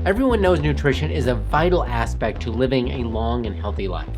Everyone knows nutrition is a vital aspect to living a long and healthy life.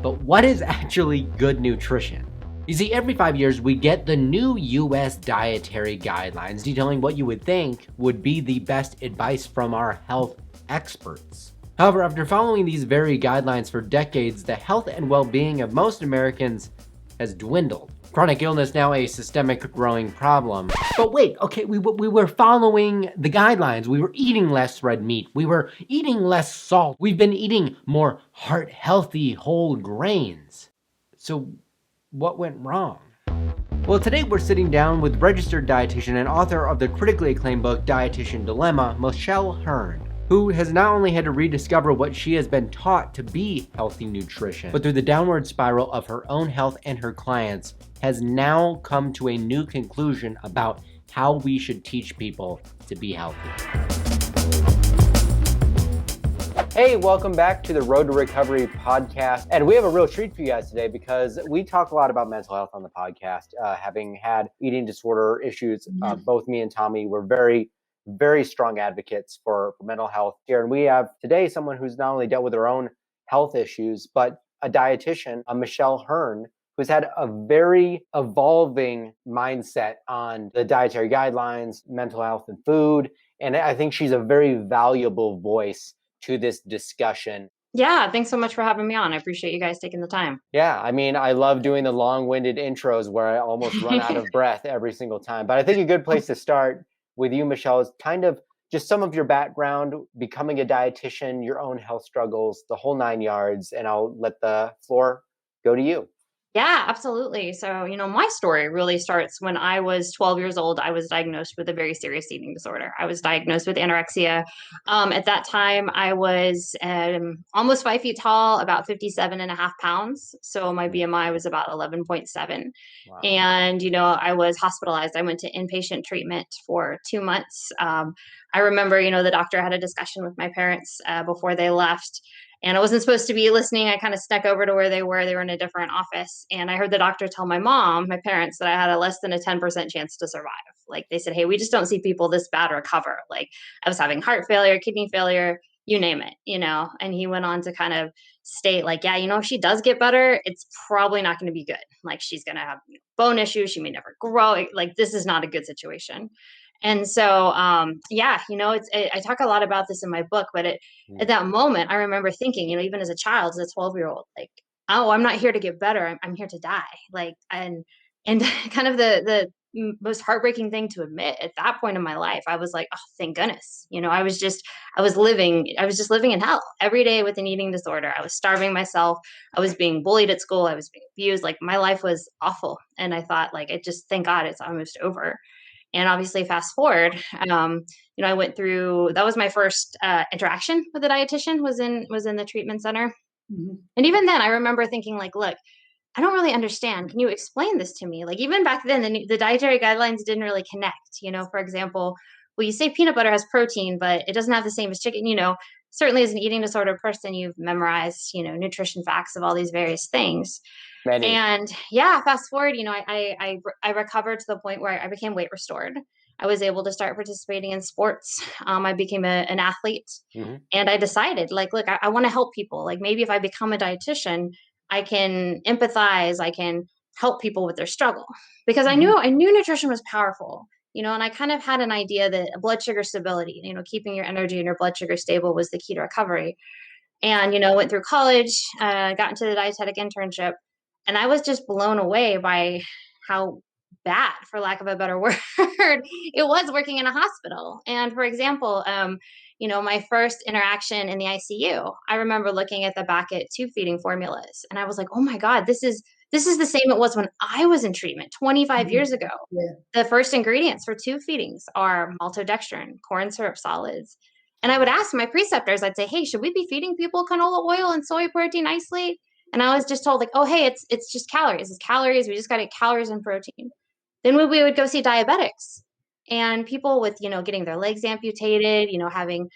But what is actually good nutrition? You see, every 5 years we get the new US dietary guidelines detailing what you would think would be the best advice from our health experts. However, after following these very guidelines for decades, the health and well-being of most Americans has dwindled. Chronic illness now a systemic growing problem. But wait, okay, we were following the guidelines. We were eating less red meat. We were eating less salt. We've been eating more heart-healthy whole grains. So what went wrong? Well, today we're sitting down with registered dietitian and author of the critically acclaimed book, Dietitians Dilemma, Hurn, who has not only had to rediscover what she has been taught to be healthy nutrition, but through the downward spiral of her own health and her clients, has now come to a new conclusion about how we should teach people to be healthy. Hey, welcome back to the Road to Recovery podcast. And we have a real treat for you guys today because we talk a lot about mental health on the podcast. Having had eating disorder issues, both me and Tommy were very strong advocates for mental health here. And we have today someone who's not only dealt with her own health issues, but a dietitian, Michelle Hurn, who's had a very evolving mindset on the dietary guidelines, mental health and food. And I think she's a very valuable voice to this discussion. Yeah, thanks so much for having me on. I appreciate you guys taking the time. Yeah, I mean, I love doing the long-winded intros where I almost run out of breath every single time. But I think a good place to start with you, Michelle, is kind of just some of your background, becoming a dietitian, your own health struggles, the whole 9 yards, and I'll let the floor go to you. Yeah, absolutely. So, my story really starts when I was 12 years old. I was diagnosed with a very serious eating disorder. I was diagnosed with anorexia. At that time, I was almost 5 feet tall, about 57.5 pounds. So my BMI was about 11.7. Wow. And, I was hospitalized. I went to inpatient treatment for 2 months. I remember, the doctor had a discussion with my parents before they left. And I wasn't supposed to be listening. I kind of snuck over to where they were. They were in a different office. And I heard the doctor tell my parents, that I had a less than a 10% chance to survive. Like they said, hey, we just don't see people this bad recover. Like I was having heart failure, kidney failure, you name it, And he went on to kind of state like, yeah, if she does get better, it's probably not going to be good. Like she's going to have bone issues. She may never grow. Like this is not a good situation. And so, I talk a lot about this in my book, but at that moment, I remember thinking, even as a child, as a 12-year-old, like, oh, I'm not here to get better. I'm here to die. Like, and kind of the most heartbreaking thing to admit at that point in my life, I was like, oh, thank goodness. I was just living in hell every day with an eating disorder. I was starving myself. I was being bullied at school. I was being abused. Like my life was awful. And I thought like, thank God it's almost over. And obviously fast forward, I went through, that was my first interaction with a dietitian was in the treatment center. Mm-hmm. And even then I remember thinking like, look, I don't really understand. Can you explain this to me? Like even back then, the dietary guidelines didn't really connect, for example, well, you say peanut butter has protein, but it doesn't have the same as chicken, certainly as an eating disorder person, you've memorized, nutrition facts of all these various things. Many. And yeah, fast forward, I recovered to the point where I became weight restored. I was able to start participating in sports. I became an athlete, and I decided like, look, I want to help people. Like maybe if I become a dietitian, I can empathize. I can help people with their struggle because I knew nutrition was powerful, and I kind of had an idea that blood sugar stability, keeping your energy and your blood sugar stable was the key to recovery. And, went through college, got into the dietetic internship. And I was just blown away by how bad, for lack of a better word, it was working in a hospital. And for example, my first interaction in the ICU, I remember looking at the back at tube feeding formulas. And I was like, oh my God, this is the same it was when I was in treatment 25 years ago. Yeah. The first ingredients for tube feedings are maltodextrin, corn syrup solids. And I would ask my preceptors, I'd say, hey, should we be feeding people canola oil and soy protein isolate? And I was just told like, oh, hey, it's just calories. It's calories. We just got to get calories and protein. Then we would go see diabetics and people with, getting their legs amputated, having,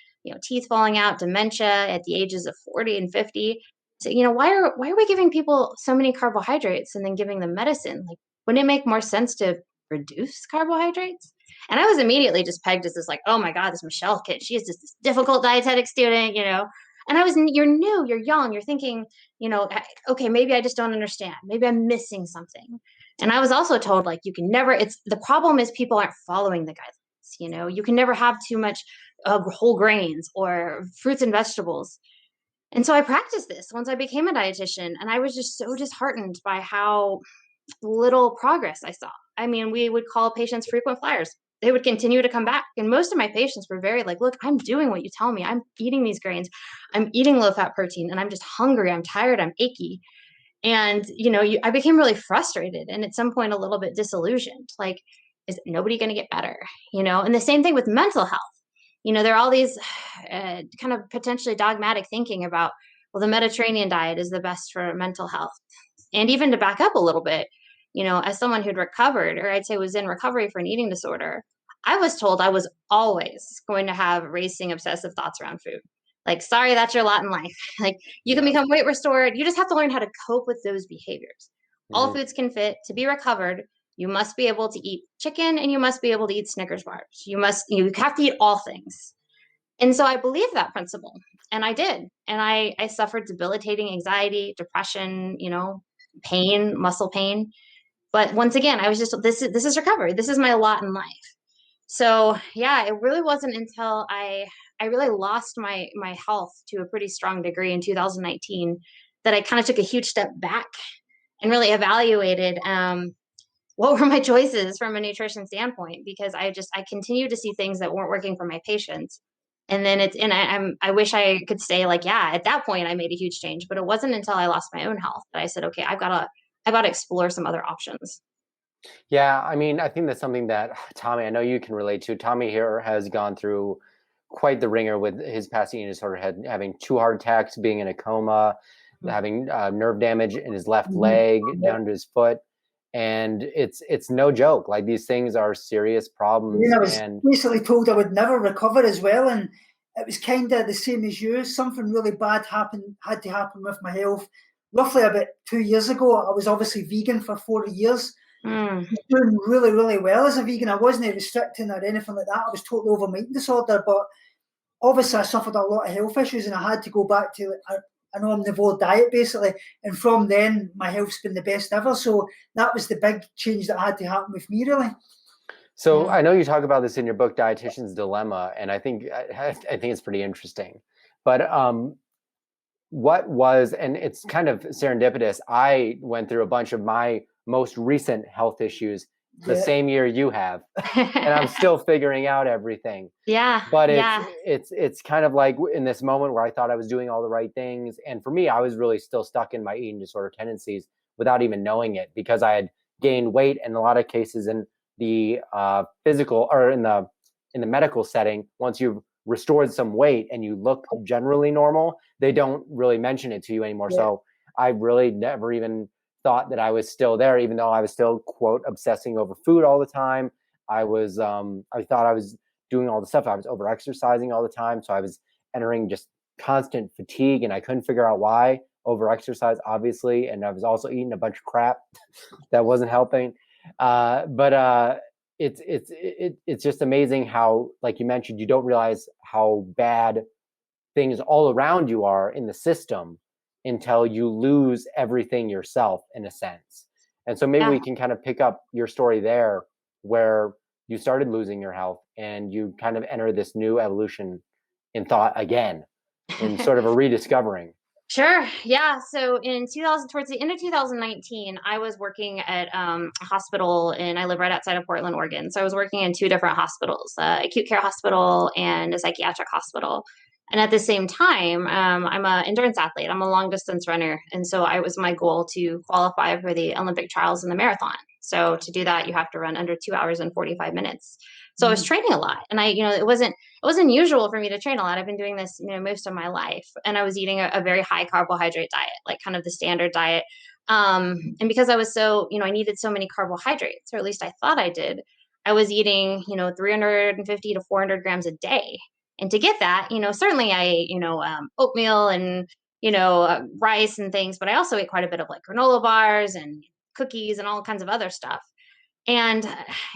teeth falling out, dementia at the ages of 40 and 50. So, why are we giving people so many carbohydrates and then giving them medicine? Like, wouldn't it make more sense to reduce carbohydrates? And I was immediately just pegged as this like, oh my God, this Michelle kid, she is just this difficult dietetic student, And you're new, you're young, you're thinking, okay, maybe I just don't understand. Maybe I'm missing something. And I was also told like, you can never, the problem is people aren't following the guidelines. You can never have too much whole grains or fruits and vegetables. And so I practiced this once I became a dietitian, and I was just so disheartened by how little progress I saw. I mean, we would call patients frequent flyers. They would continue to come back. And most of my patients were very like, look, I'm doing what you tell me. I'm eating these grains. I'm eating low fat protein, and I'm just hungry. I'm tired. I'm achy. And, I became really frustrated and at some point a little bit disillusioned. Like, is nobody going to get better? And the same thing with mental health. There are all these kind of potentially dogmatic thinking about, well, the Mediterranean diet is the best for mental health. And even to back up a little bit, as someone who'd recovered, or I'd say was in recovery for an eating disorder, I was told I was always going to have racing obsessive thoughts around food. Like, sorry, that's your lot in life. Like, you can become weight restored. You just have to learn how to cope with those behaviors. All foods can fit. To be recovered, you must be able to eat chicken and you must be able to eat Snickers bars. You have to eat all things. And so I believed that principle, and I did. And I suffered debilitating anxiety, depression, pain, muscle pain. But once again, I was just, this is recovery. This is my lot in life. So yeah, it really wasn't until I really lost my health to a pretty strong degree in 2019 that I kind of took a huge step back and really evaluated what were my choices from a nutrition standpoint, because I continued to see things that weren't working for my patients. And then I wish I could say like, yeah, at that point I made a huge change, but it wasn't until I lost my own health that I said, okay, I've got to explore some other options. Yeah, I mean, I think that's something that Tommy, I know you can relate to. Tommy here has gone through quite the ringer with his past eating disorder, having 2 heart attacks, being in a coma, having nerve damage in his left leg down to his foot. And it's no joke. Like, these things are serious problems. I was basically told I would never recover as well. And it was kind of the same as you. Something really bad had to happen with my health. Roughly about 2 years ago, I was obviously vegan for 40 years. I was doing really, really well as a vegan. I wasn't restricting or anything like that. I was totally over my eating disorder, but obviously I suffered a lot of health issues, and I had to go back to an omnivore diet basically. And from then, my health's been the best ever. So that was the big change that had to happen with me, really. So I know you talk about this in your book, Dietitians Dilemma, and I think it's pretty interesting. But what was, and it's kind of serendipitous, I went through a bunch of my most recent health issues the same year you have, and I'm still figuring out everything. Yeah. But it's kind of like in this moment where I thought I was doing all the right things, and for me, I was really still stuck in my eating disorder tendencies without even knowing it, because I had gained weight. In a lot of cases in the physical or in the medical setting, once you've restored some weight and you look generally normal, they don't really mention it to you anymore. So I really never even thought that I was still there, even though I was still, quote, obsessing over food all the time. I thought I was doing all the stuff. I was over exercising all the time. So I was entering just constant fatigue, and I couldn't figure out why. Over exercise, obviously. And I was also eating a bunch of crap that wasn't helping. But it's just amazing how, like you mentioned, you don't realize how bad things all around you are in the system until you lose everything yourself, in a sense. And so maybe we can kind of pick up your story there, where you started losing your health and you kind of enter this new evolution in thought again, in sort of a rediscovering. Sure. Yeah. So towards the end of 2019, I was working at a hospital, and I live right outside of Portland, Oregon. So I was working in 2 different hospitals, acute care hospital and a psychiatric hospital. And at the same time, I'm an endurance athlete. I'm a long distance runner. And so it was my goal to qualify for the Olympic trials in the marathon. So to do that, you have to run under 2 hours and 45 minutes. So I was training a lot, and it wasn't usual for me to train a lot. I've been doing this, most of my life, and I was eating a very high carbohydrate diet, like kind of the standard diet. And because I was I needed so many carbohydrates, or at least I thought I did, I was eating, 350 to 400 grams a day. And to get that, certainly I ate, oatmeal and, rice and things, but I also ate quite a bit of like granola bars and cookies and all kinds of other stuff. And,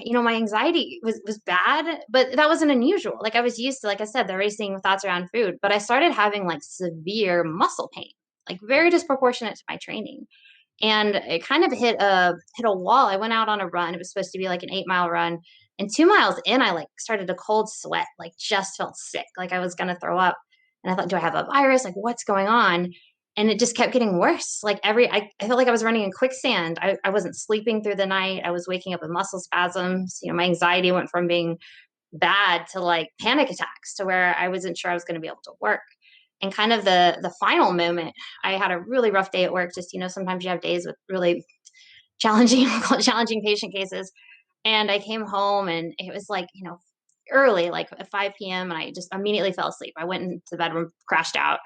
my anxiety was bad, but that wasn't unusual. Like, I was used to, like I said, the racing thoughts around food, but I started having like severe muscle pain, like very disproportionate to my training. And it kind of hit a wall. I went out on a run. It was supposed to be like an 8-mile run. And 2 miles in, I like started a cold sweat, like just felt sick, like I was gonna throw up. And I thought, do I have a virus? Like, what's going on? And it just kept getting worse. Like I felt like I was running in quicksand. I wasn't sleeping through the night. I was waking up with muscle spasms. My anxiety went from being bad to like panic attacks to where I wasn't sure I was going to be able to work. And kind of the final moment, I had a really rough day at work. Just, sometimes you have days with really challenging, challenging patient cases. And I came home and it was like, early, like at 5 p.m. And I just immediately fell asleep. I went into the bedroom, crashed out.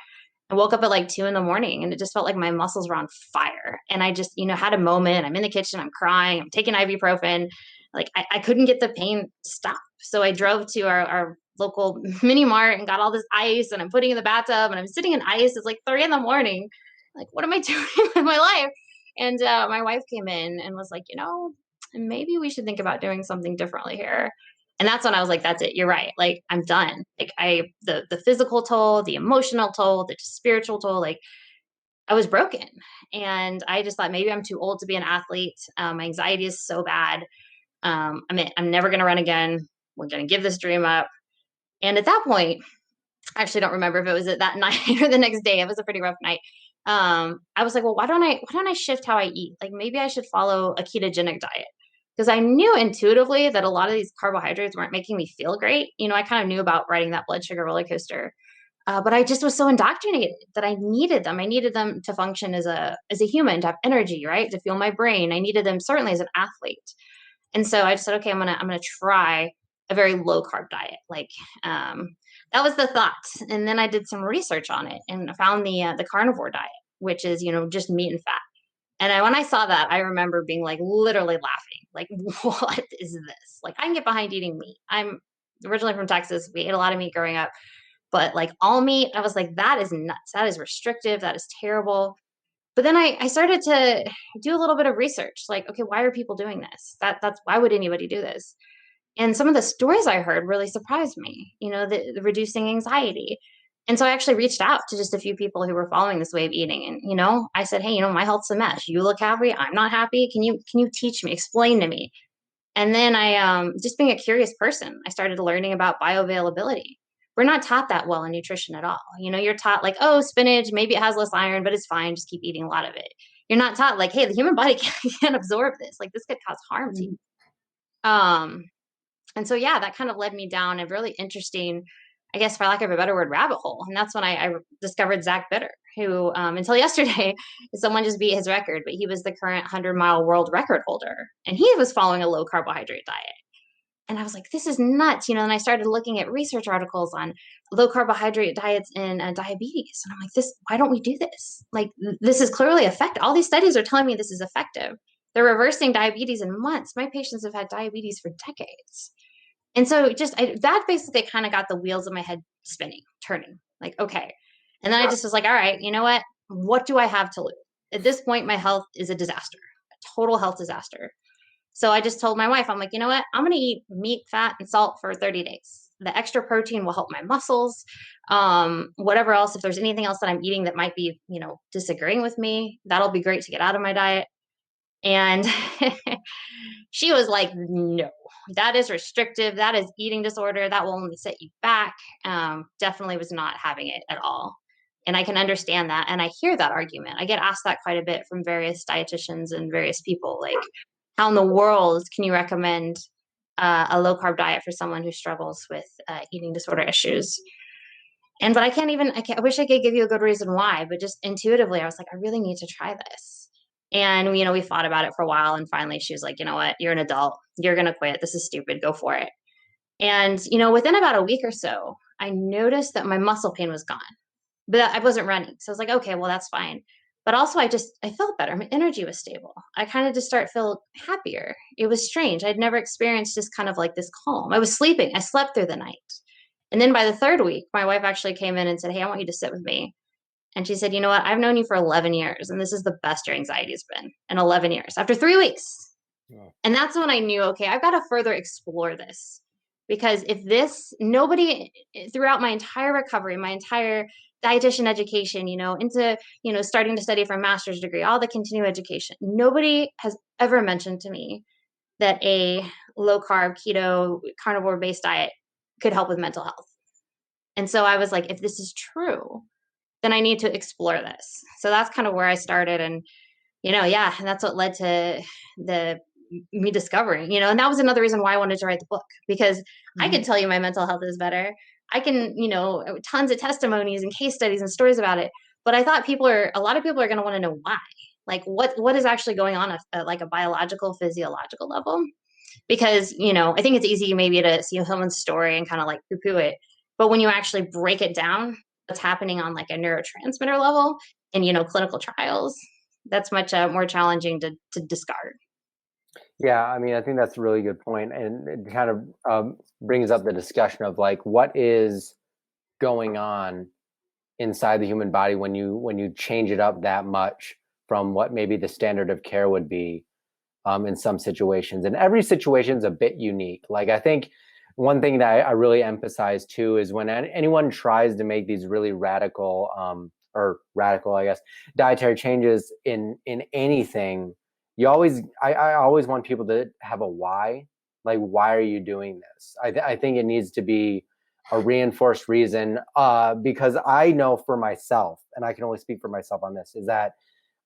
I woke up at like 2 in the morning and it just felt like my muscles were on fire. And I just, had a moment. I'm in the kitchen, I'm crying, I'm taking ibuprofen. Like I couldn't get the pain to stop. So I drove to our local mini mart and got all this ice and I'm putting it in the bathtub and I'm sitting in ice. It's like 3 in the morning. Like, what am I doing with my life? And my wife came in and was like, maybe we should think about doing something differently here. And that's when I was like, that's it. You're right. Like, I'm done. Like the physical toll, the emotional toll, the spiritual toll, like I was broken. And I just thought maybe I'm too old to be an athlete. My anxiety is so bad. I'm never going to run again. We're going to give this dream up. And at that point, I actually don't remember if it was at that night or the next day. It was a pretty rough night. I was like, well, why don't I shift how I eat? Like maybe I should follow a ketogenic diet. Because I knew intuitively that a lot of these carbohydrates weren't making me feel great. I kind of knew about riding that blood sugar roller coaster. But I just was so indoctrinated that I needed them. I needed them to function as a human, to have energy, right? To fuel my brain. I needed them certainly as an athlete. And so I just said, okay, I'm gonna try a very low carb diet. Like that was the thought. And then I did some research on it and I found the carnivore diet, which is just meat and fat. And when I saw that, I remember being like literally laughing, like, what is this? Like, I can get behind eating meat. I'm originally from Texas. We ate a lot of meat growing up, but like all meat, I was like, that is nuts. That is restrictive. That is terrible. But then I started to do a little bit of research, like, okay, why are people doing this? That's why would anybody do this? And some of the stories I heard really surprised me, the reducing anxiety. And so I actually reached out to just a few people who were following this way of eating. And, I said, hey, my health's a mess. You look happy. I'm not happy. Can you teach me, explain to me? And then I, just being a curious person, I started learning about bioavailability. We're not taught that well in nutrition at all. You're taught like, oh, spinach, maybe it has less iron, but it's fine. Just keep eating a lot of it. You're not taught like, hey, the human body can't absorb this. Like this could cause harm to you. And so, yeah, that kind of led me down a really interesting, I guess, for lack of a better word, rabbit hole. And that's when I discovered Zach Bitter, who until yesterday, someone just beat his record, but he was the current 100-mile world record holder. And he was following a low carbohydrate diet. And I was like, this is nuts, and I started looking at research articles on low carbohydrate diets and diabetes. And I'm like, why don't we do this? Like, this is clearly effective. All these studies are telling me this is effective. They're reversing diabetes in months. My patients have had diabetes for decades. And so that basically kind of got the wheels of my head spinning, turning, like, okay. And then I just was like, all right, you know what do I have to lose? At this point, my health is a disaster, a total health disaster. So I just told my wife, I'm like, you know what? I'm going to eat meat, fat, and salt for 30 days. The extra protein will help my muscles. Whatever else, if there's anything else that I'm eating that might be, disagreeing with me, that'll be great to get out of my diet. And she was like, no, that is restrictive. That is eating disorder. That will only set you back. Definitely was not having it at all. And I can understand that. And I hear that argument. I get asked that quite a bit from various dietitians and various people. Like, how in the world can you recommend a low carb diet for someone who struggles with eating disorder issues? But I wish I could give you a good reason why, but just intuitively, I was like, I really need to try this. And, we thought about it for a while. And finally she was like, you know what, you're an adult, you're going to quit. This is stupid. Go for it. And, within about a week or so, I noticed that my muscle pain was gone, but I wasn't running. So I was like, okay, well, that's fine. But also I felt better. My energy was stable. I kind of just feel happier. It was strange. I'd never experienced just kind of like this calm. I was sleeping. I slept through the night. And then by the third week, my wife actually came in and said, hey, I want you to sit with me. And she said, you know what? I've known you for 11 years, and this is the best your anxiety has been in 11 years. After 3 weeks, Yeah. And that's when I knew, okay, I've got to further explore this. Because if this, nobody throughout my entire recovery, my entire dietitian education, into, starting to study for a master's degree, all the continuing education, nobody has ever mentioned to me that a low carb, keto, carnivore based diet could help with mental health. And so I was like, if this is true, then I need to explore this. So that's kind of where I started. And, and that's what led to me discovering, and that was another reason why I wanted to write the book, because I could tell you my mental health is better. I can, tons of testimonies and case studies and stories about it. But I thought a lot of people are going to want to know why, like what is actually going on at like a biological, physiological level. Because, I think it's easy maybe to see someone's story and kind of like poo-poo it. But when you actually break it down, what's happening on like a neurotransmitter level and, clinical trials, that's much more challenging to discard. Yeah, I mean, I think that's a really good point, and it kind of brings up the discussion of like what is going on inside the human body when you change it up that much from what maybe the standard of care would be in some situations. And every situation is a bit unique. Like I think one thing that I really emphasize too is when anyone tries to make these really radical I guess, dietary changes in anything, I always want people to have a why. Like, why are you doing this? I think it needs to be a reinforced reason, because I know for myself, and I can only speak for myself on this, is that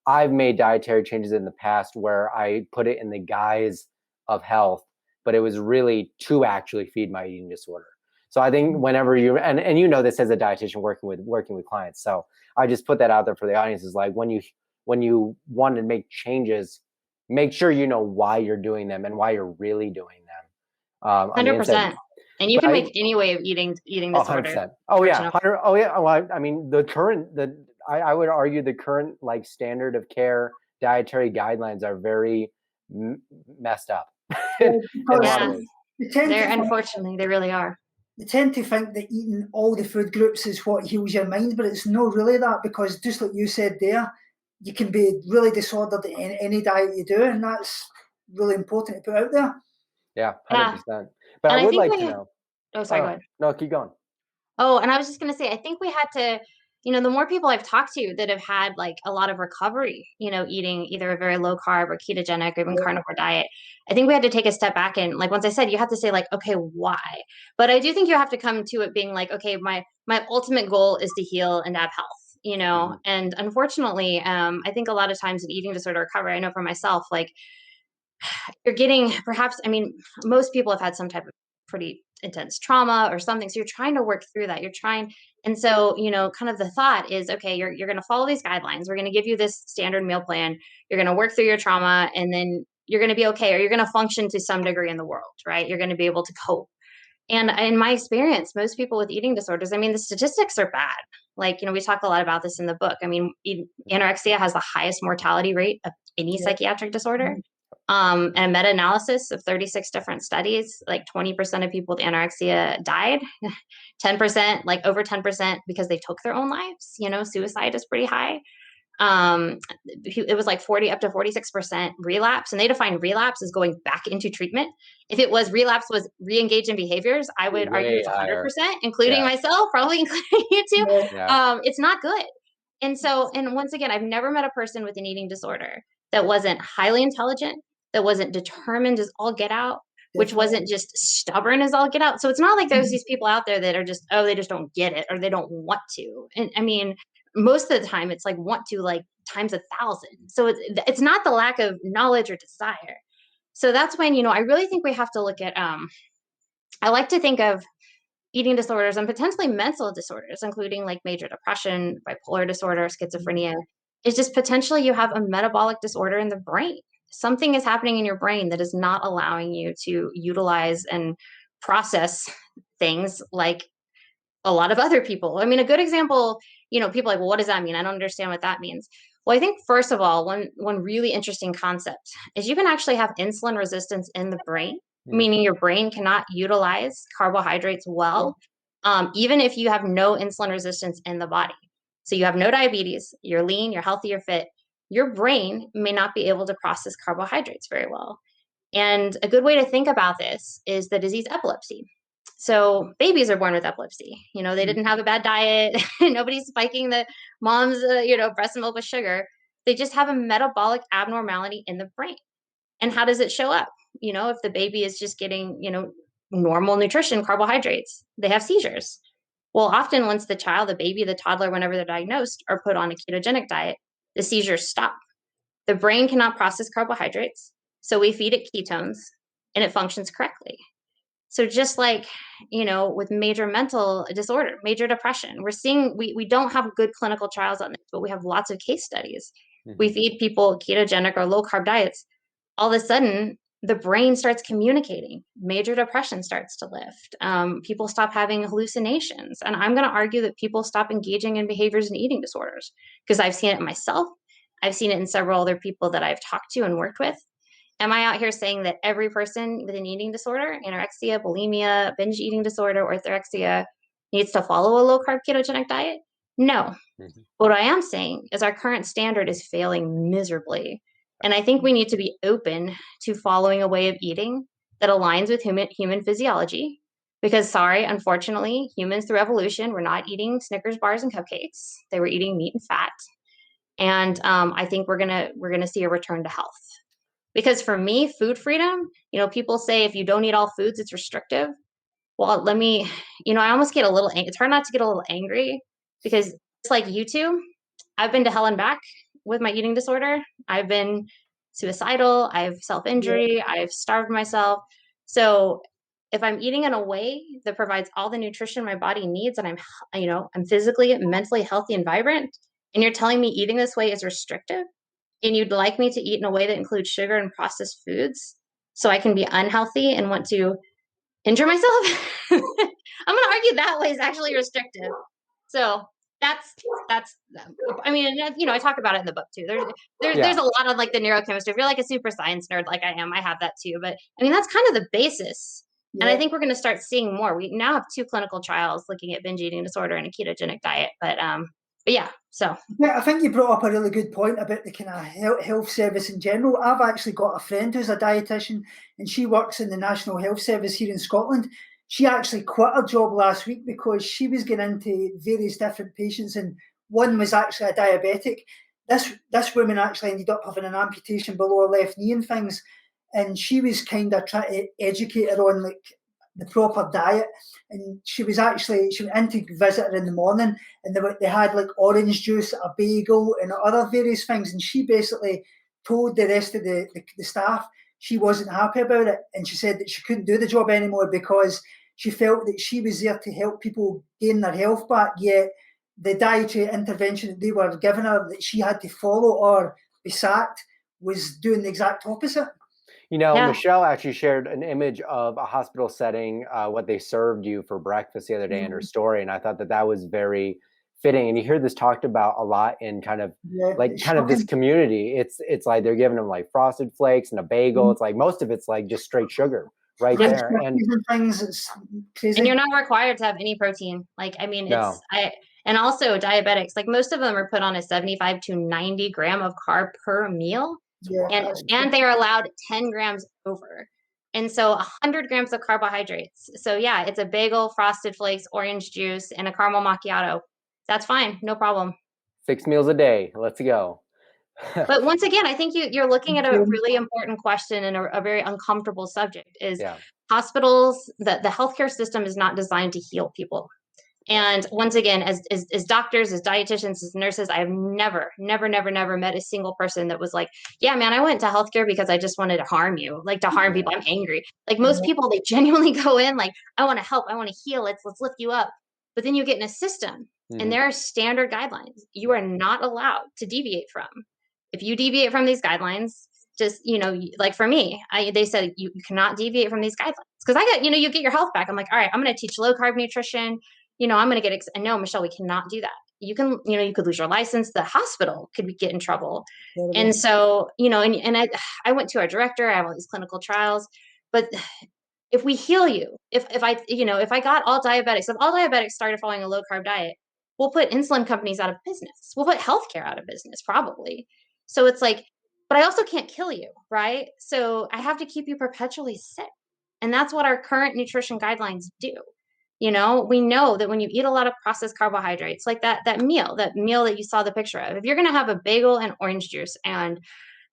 I've made dietary changes in the past where I put it in the guise of health, but it was really to actually feed my eating disorder. So I think whenever you and this as a dietitian working with clients, so I just put that out there for the audience, is like when you want to make changes, make sure you know why you're doing them and why you're really doing them. 100%. And you can make any way of eating disorder. 100%. Oh yeah, 100. Oh yeah. Well, I mean, I would argue the current like standard of care dietary guidelines are very messed up in a lot of ways. Unfortunately, they really are. They tend to think that eating all the food groups is what heals your mind, but it's not really that, because just like you said there, you can be really disordered in any diet you do, and that's really important to put out there. Yeah, 100%. But I would like to know. Oh, sorry, go ahead. No, keep going. Oh, and I was just going to say, I think we had to, the more people I've talked to that have had like a lot of recovery, eating either a very low carb or ketogenic or even carnivore diet, I think we had to take a step back and, like, once I said, you have to say like, okay, why? But I do think you have to come to it being like, okay, my ultimate goal is to heal and have health, and unfortunately, I think a lot of times in eating disorder recovery, I know for myself, like you're getting most people have had some type of pretty intense trauma or something. So you're trying to work through that. And so, kind of the thought is, okay, you're going to follow these guidelines. We're going to give you this standard meal plan. You're going to work through your trauma, and then you're going to be okay, or you're going to function to some degree in the world, right? You're going to be able to cope. And in my experience, most people with eating disorders, the statistics are bad. Like, we talk a lot about this in the book. Anorexia has the highest mortality rate of any psychiatric disorder. And a meta-analysis of 36 different studies, like 20% of people with anorexia died, 10%, like over 10% because they took their own lives. Suicide is pretty high. It was like 40 up to 46% relapse, and they define relapse as going back into treatment. If it was relapse was re-engage in behaviors, I would argue it's 100%, including myself, probably including you too. It's not good. And once again, I've never met a person with an eating disorder that wasn't highly intelligent, that wasn't determined as all get out, which wasn't just stubborn as all get out. So it's not like there's these people out there that are just, they just don't get it, or they don't want to. And most of the time it's like want to, like times 1,000. So it's not the lack of knowledge or desire. So that's when, I really think we have to look at, I like to think of eating disorders and potentially mental disorders, including like major depression, bipolar disorder, schizophrenia. It's just potentially you have a metabolic disorder in the brain. Something is happening in your brain that is not allowing you to utilize and process things like a lot of other people. A good example, people are like, well, what does that mean? I don't understand what that means. Well, I think first of all, one really interesting concept is you can actually have insulin resistance in the brain, meaning your brain cannot utilize carbohydrates well, even if you have no insulin resistance in the body. So you have no diabetes, you're lean, you're healthy, you're fit. Your brain may not be able to process carbohydrates very well. And a good way to think about this is the disease epilepsy. So babies are born with epilepsy. They didn't have a bad diet. Nobody's spiking the mom's, breast milk with sugar. They just have a metabolic abnormality in the brain. And how does it show up? If the baby is just getting, normal nutrition, carbohydrates, they have seizures. Well, often once the baby, the toddler, whenever they're diagnosed, are put on a ketogenic diet, the seizures stop. The brain cannot process carbohydrates, so we feed it ketones and it functions correctly. So just like, with major mental disorder, major depression, we're seeing, we don't have good clinical trials on this, but we have lots of case studies. Mm-hmm. We feed people ketogenic or low carb diets. All of a sudden, the brain starts communicating. Major depression starts to lift. People stop having hallucinations. And I'm going to argue that people stop engaging in behaviors and eating disorders, because I've seen it myself. I've seen it in several other people that I've talked to and worked with. Am I out here saying that every person with an eating disorder, anorexia, bulimia, binge eating disorder, orthorexia, needs to follow a low-carb ketogenic diet? No. Mm-hmm. What I am saying is our current standard is failing miserably. And I think we need to be open to following a way of eating that aligns with human physiology. Because unfortunately, humans through evolution were not eating Snickers bars and cupcakes. They were eating meat and fat. And I think we're gonna see a return to health. Because for me, food freedom, people say if you don't eat all foods, it's restrictive. Well, I almost get a little, it's hard not to get a little angry, because it's like you two, I've been to hell and back with my eating disorder. I've been suicidal. I've self-injury. I've starved myself. So if I'm eating in a way that provides all the nutrition my body needs, and I'm physically, mentally healthy and vibrant, and you're telling me eating this way is restrictive, and you'd like me to eat in a way that includes sugar and processed foods so I can be unhealthy and want to injure myself, I'm going to argue that way is actually restrictive. So that's, I talk about it in the book too. There's a lot of like the neurochemistry. If you're like a super science nerd, like I am, I have that too. But that's kind of the basis. Yeah. And I think we're going to start seeing more. We now have 2 clinical trials looking at binge eating disorder and a ketogenic diet. But yeah, so. Yeah, I think you brought up a really good point about the kind of health service in general. I've actually got a friend who's a dietitian, and she works in the National Health Service here in Scotland. She actually quit her job last week because she was getting into various different patients, and one was actually a diabetic. This woman actually ended up having an amputation below her left knee and things, and she was kind of trying to educate her on like the proper diet. And she went in to visit her in the morning, and they had like orange juice, a bagel, and other various things. And she basically told the rest of the staff she wasn't happy about it, and she said that she couldn't do the job anymore because she felt that she was there to help people gain their health back, yet the dietary intervention that they were giving her that she had to follow or be sacked was doing the exact opposite. Michelle actually shared an image of a hospital setting, what they served you for breakfast the other day in her story. And I thought that was very fitting. And you hear this talked about a lot in kind of this community. It's like they're giving them like Frosted Flakes and a bagel. Mm-hmm. It's like most of it's like just straight sugar there. And you're not required to have any protein. And also diabetics, like most of them are put on a 75 to 90 gram of carb per meal. Yeah, and they are allowed 10 grams over. And so 100 grams of carbohydrates. So yeah, it's a bagel, Frosted Flakes, orange juice, and a caramel macchiato. That's fine. No problem. 6 meals a day. Let's go. But once again, I think you're looking at a really important question and a very uncomfortable subject is hospitals, the healthcare system is not designed to heal people. And once again, as doctors, as dietitians, as nurses, I have never met a single person that was like, yeah, man, I went to healthcare because I just wanted to harm you, like to harm people. I'm angry. Like most people, they genuinely go in like, I want to help. I want to heal. Let's lift you up. But then you get in a system and there are standard guidelines you are not allowed to deviate from. If you deviate from these guidelines, just, like for me, they said you cannot deviate from these guidelines. Because I got, you get your health back. I'm like, all right, I'm going to teach low carb nutrition. I'm going to get, no, Michelle, we cannot do that. You can, you could lose your license. The hospital could get in trouble. And so, and I went to our director, I have all these clinical trials, but if we heal you, if I got all diabetics, if all diabetics started following a low carb diet, we'll put insulin companies out of business. We'll put healthcare out of business, probably. So it's like, but I also can't kill you, right? So I have to keep you perpetually sick. And that's what our current nutrition guidelines do. You know, we know that when you eat a lot of processed carbohydrates, like that meal that you saw the picture of, if you're going to have a bagel and orange juice and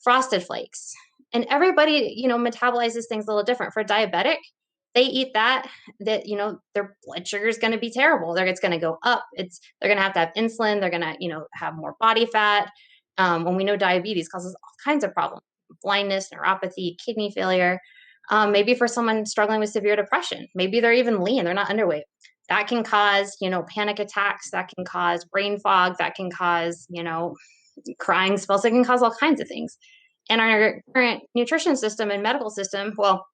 frosted flakes, and everybody, you know, metabolizes things a little different. For diabetic, they eat that, you know, their blood sugar is going to be terrible. It's going to go up. They're going to have insulin. They're going to, you know, have more body fat. When we know diabetes causes all kinds of problems, blindness, neuropathy, kidney failure. Maybe for someone struggling with severe depression, maybe they're even lean, they're not underweight. That can cause, you know, panic attacks. That can cause brain fog. That can cause, you know, crying spells. It can cause all kinds of things. And our current nutrition system and medical system, well,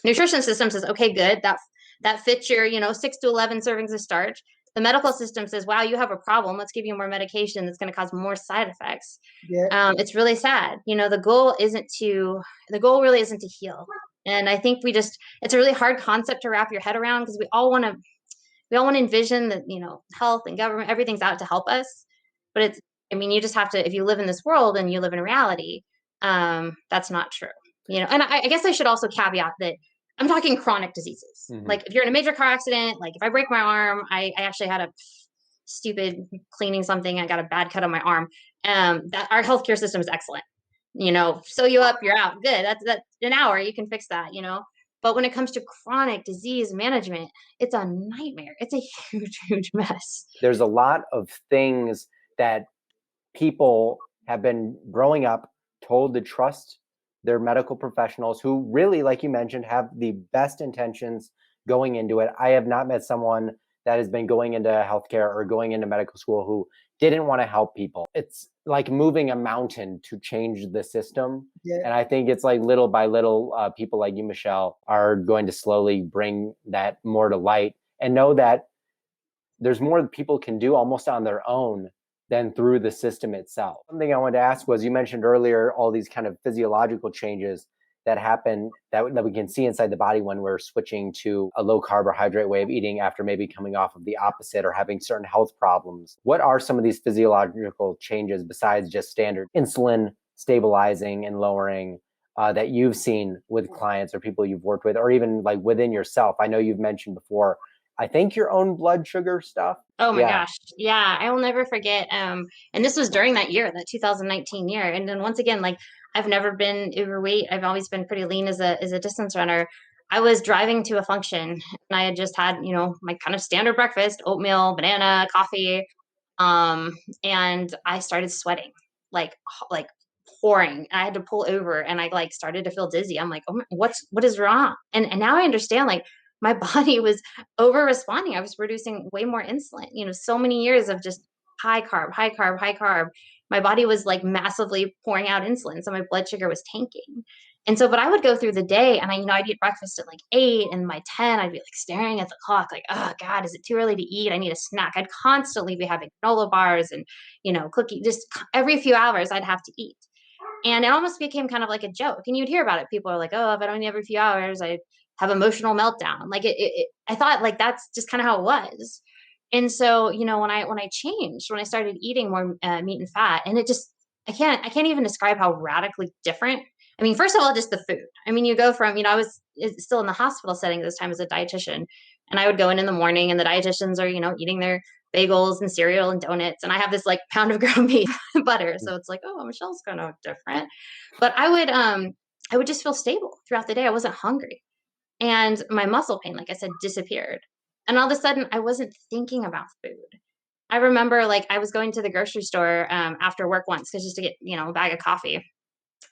nutrition system says, okay, good. That fits your, you know, 6 to 11 servings of starch. The medical system says, wow, you have a problem. Let's give you more medication that's going to cause more side effects. Yeah. It's really sad. You know, the goal really isn't to heal. And I think it's a really hard concept to wrap your head around, because we all want to envision that, you know, health and government, everything's out to help us. But you just have to, if you live in this world and you live in reality, that's not true. You know, and I guess I should also caveat that I'm talking chronic diseases. Mm-hmm. Like if you're in a major car accident, like if I break my arm, I actually had a stupid cleaning something. I got a bad cut on my arm. That our healthcare system is excellent. You know, sew you up, you're out. Good. That's an hour. You can fix that, you know. But when it comes to chronic disease management, it's a nightmare. It's a huge, huge mess. There's a lot of things that people have been growing up told to trust their medical professionals, who really, like you mentioned, have the best intentions going into it. I have not met someone that has been going into healthcare or going into medical school who didn't want to help people. It's like moving a mountain to change the system. Yeah. And I think it's like little by little, people like you, Michelle, are going to slowly bring that more to light and know that there's more that people can do almost on their own than through the system itself. Something I wanted to ask was, you mentioned earlier all these kind of physiological changes that happen that we can see inside the body when we're switching to a low carbohydrate way of eating after maybe coming off of the opposite or having certain health problems. What are some of these physiological changes besides just standard insulin stabilizing and lowering that you've seen with clients or people you've worked with, or even like within yourself? I know you've mentioned before, I think your own blood sugar stuff. Oh my gosh. Yeah. I will never forget. And this was during that year, that 2019 year. And then once again, like I've never been overweight. I've always been pretty lean as a distance runner. I was driving to a function and I had just had, you know, my kind of standard breakfast, oatmeal, banana, coffee. And I started sweating, like pouring. I had to pull over and I like started to feel dizzy. I'm like, oh, what is wrong? And now I understand, like, my body was over responding. I was producing way more insulin, you know, so many years of just high carb, high carb, high carb. My body was like massively pouring out insulin. So my blood sugar was tanking. And so, but I would go through the day and I'd eat breakfast at like 8, and by 10, I'd be like staring at the clock, like, oh God, is it too early to eat? I need a snack. I'd constantly be having granola bars and, you know, cookie, just every few hours I'd have to eat. And it almost became kind of like a joke. And you'd hear about it. People are like, oh, if I don't eat every few hours, I have emotional meltdown. Like I thought like that's just kind of how it was. And so, you know, when I changed, when I started eating more meat and fat, and it just, I can't even describe how radically different. I mean, first of all, just the food. I mean, you go from, you know, I was still in the hospital setting at this time as a dietitian, and I would go in the morning and the dietitians are, you know, eating their bagels and cereal and donuts. And I have this like pound of ground beef butter. So it's like, oh, Michelle's kind of different. But I would just feel stable throughout the day. I wasn't hungry. And my muscle pain, like I said, disappeared. And all of a sudden I wasn't thinking about food. I remember like I was going to the grocery store after work once just to get, you know, a bag of coffee.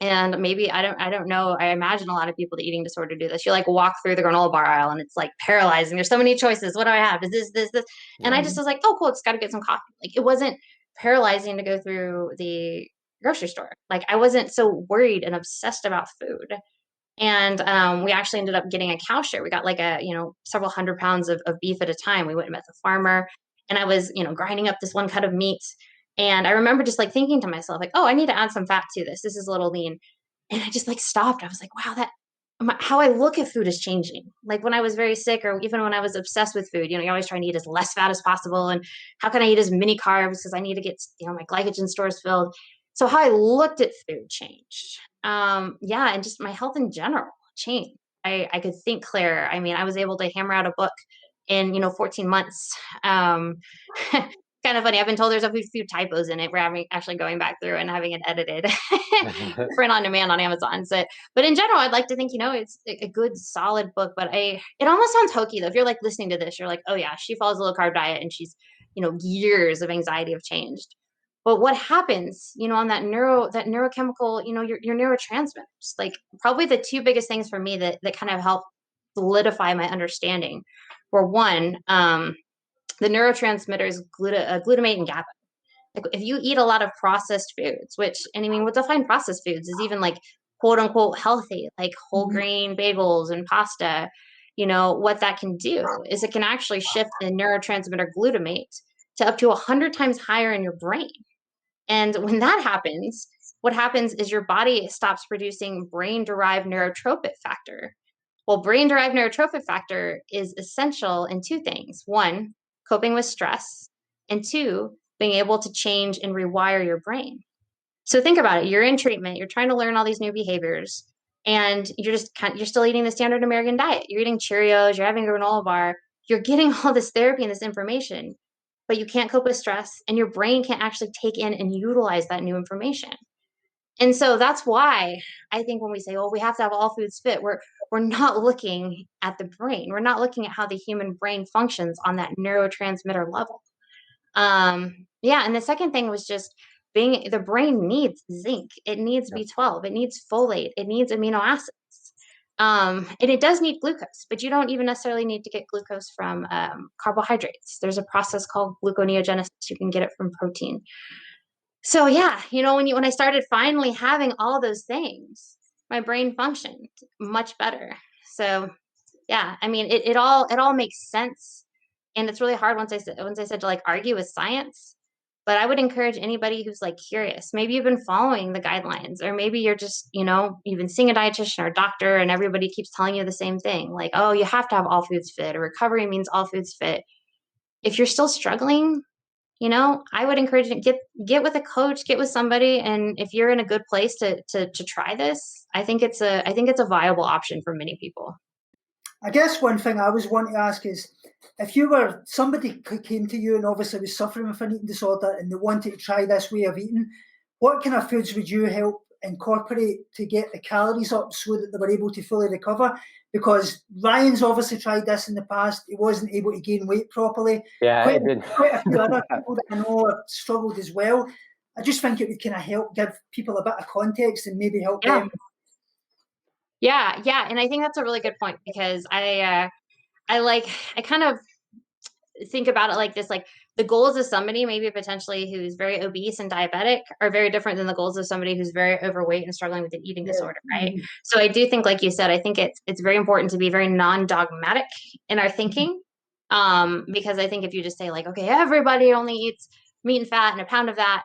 And maybe, I don't know, I imagine a lot of people with eating disorder do this. You like walk through the granola bar aisle and it's like paralyzing. There's so many choices. What do I have? Is this? And I just was like, oh, cool, just got to get some coffee. Like it wasn't paralyzing to go through the grocery store. Like I wasn't so worried and obsessed about food. And we actually ended up getting a cow share. We got like several hundred pounds of beef at a time. We went and met the farmer, and I was, you know, grinding up this one cut of meat. And I remember just like thinking to myself, like, oh, I need to add some fat to this. This is a little lean. And I just like stopped. I was like, wow, how I look at food is changing. Like when I was very sick, or even when I was obsessed with food, you know, you're always trying to eat as less fat as possible. And how can I eat as many carbs? Because I need to get, you know, my glycogen stores filled. So how I looked at food changed. Yeah, and just my health in general changed. I could think clearer. I mean, I was able to hammer out a book in, 14 months. Kind of funny. I've been told there's a few typos in it. We're actually going back through and having it edited, print on demand on Amazon. So, but in general, I'd like to think, it's a good, solid book. But it almost sounds hokey though. If you're like listening to this, you're like, oh yeah, she follows a low carb diet and she's, years of anxiety have changed. But what happens, on that neurochemical, your neurotransmitters, like probably the two biggest things for me that kind of help solidify my understanding were one, the neurotransmitters glutamate and GABA. Like if you eat a lot of processed foods, and I mean, what define processed foods is even like quote unquote healthy, like whole grain bagels and pasta, what that can do is it can actually shift the neurotransmitter glutamate to up to 100 times higher in your brain. And when that happens, what happens is your body stops producing brain-derived neurotrophic factor. Well, brain-derived neurotrophic factor is essential in two things. One, coping with stress, and two, being able to change and rewire your brain. So think about it. You're in treatment. You're trying to learn all these new behaviors, and you're still eating the standard American diet. You're eating Cheerios. You're having a granola bar. You're getting all this therapy and this information, but you can't cope with stress, and your brain can't actually take in and utilize that new information. And so that's why I think when we say, we have to have all foods fit, we're not looking at the brain. We're not looking at how the human brain functions on that neurotransmitter level. And the second thing was just the brain needs zinc. It needs B12. It needs folate. It needs amino acids. And it does need glucose, but you don't even necessarily need to get glucose from carbohydrates. There's a process called gluconeogenesis. You can get it from protein. So yeah, when I started finally having all those things, my brain functioned much better. So yeah, I mean, it all makes sense, and it's really hard once I said to like argue with science. But I would encourage anybody who's like curious. Maybe you've been following the guidelines, or maybe you're just, you've been seeing a dietitian or a doctor and everybody keeps telling you the same thing. Like, oh, you have to have all foods fit, or recovery means all foods fit. If you're still struggling, I would encourage you to get with a coach, get with somebody. And if you're in a good place to try this, I think it's a viable option for many people. I guess one thing I was wanting to ask is, if somebody came to you and obviously was suffering with an eating disorder and they wanted to try this way of eating, what kind of foods would you help incorporate to get the calories up so that they were able to fully recover? Because Ryan's obviously tried this in the past. He wasn't able to gain weight properly. Yeah, quite a few other people that I know have struggled as well. I just think it would kind of help give people a bit of context and maybe help them. Yeah. And I think that's a really good point, because I kind of think about it like this, like the goals of somebody maybe potentially who's very obese and diabetic are very different than the goals of somebody who's very overweight and struggling with an eating disorder, right? So I do think, like you said, I think it's very important to be very non-dogmatic in our thinking, because I think if you just say like, okay, everybody only eats meat and fat and a pound of that,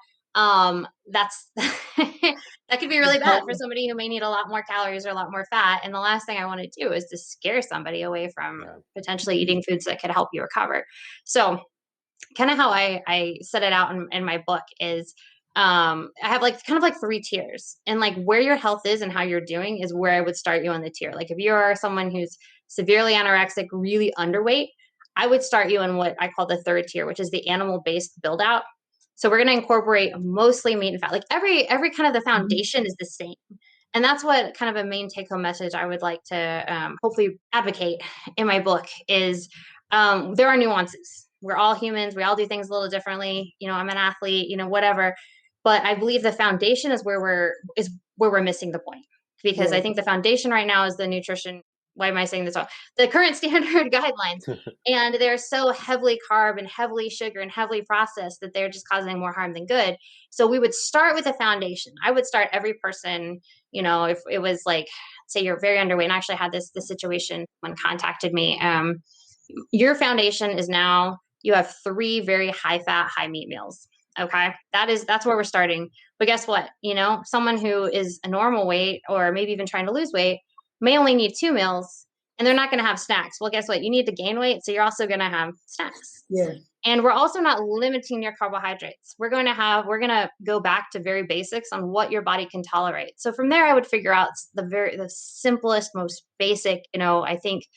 that's that could be really bad for somebody who may need a lot more calories or a lot more fat. And the last thing I want to do is to scare somebody away from potentially eating foods that could help you recover. So kind of how I set it out in my book is, I have kind of three tiers, and like where your health is and how you're doing is where I would start you on the tier. Like if you are someone who's severely anorexic, really underweight, I would start you in what I call the third tier, which is the animal-based build out. So we're going to incorporate mostly meat and fat. Like every kind of the foundation is the same. And that's what kind of a main take home message I would like to hopefully advocate in my book is, there are nuances. We're all humans. We all do things a little differently. I'm an athlete, whatever. But I believe the foundation is where we're missing the point, because I think the foundation right now is the nutrition. Why am I saying this? The current standard guidelines, and they're so heavily carb and heavily sugar and heavily processed that they're just causing more harm than good. So we would start with a foundation. I would start every person, if it was like, say you're very underweight, and I actually had this situation when contacted me. Your foundation is now, you have 3 very high fat, high meat meals. Okay. That's where we're starting. But guess what? Someone who is a normal weight or maybe even trying to lose weight may only need 2 meals, and they're not going to have snacks. Well, guess what? You need to gain weight, so you're also going to have snacks. Yeah. And we're also not limiting your carbohydrates. We're going to go back to very basics on what your body can tolerate. So from there, I would figure out the simplest, most basic, I think